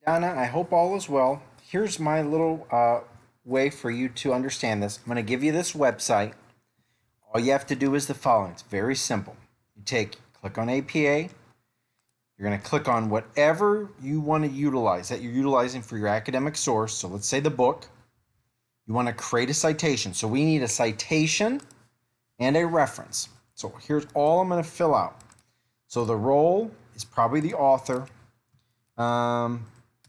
Donna, I hope all is well. Here's my little way for you to understand this. I'm going to give you this website. All you have to do is the following. It's very simple. Click on APA. You're going to click on whatever you want to utilize that you're utilizing for your academic source. So let's say the book. You want to create a citation. So we need a citation and a reference. So here's all I'm going to fill out. So the role is probably the author. I'm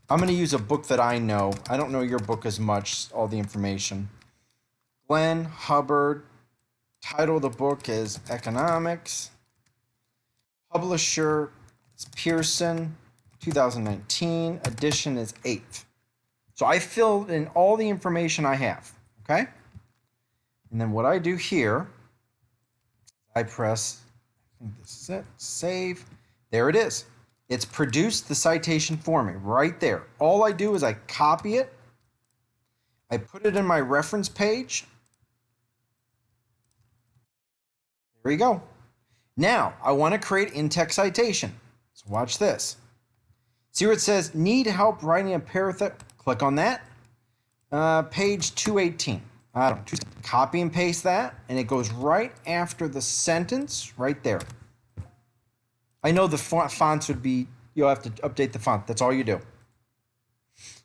going to use a book that I know. I don't know your book as much, all the information. Glenn Hubbard. Title of the book is Economics. Publisher is Pearson. 2019. Edition is 8th. So I filled in all the information I have. Okay? And then what I do here, I press, I think this is it, save. There it is. It's produced the citation for me right there. All I do is I copy it. I put it in my reference page. There you go. Now, I want to create Intext citation. So watch this. See where it says, need help writing a paragraph? Click on that. Page 218. I don't know. Copy and paste that, and it goes right after the sentence right there. I know the fonts would be, you'll have to update the font. That's all you do.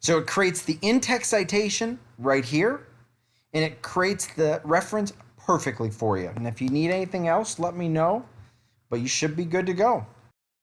So it creates the in-text citation right here, and it creates the reference perfectly for you. And if you need anything else, let me know, but you should be good to go.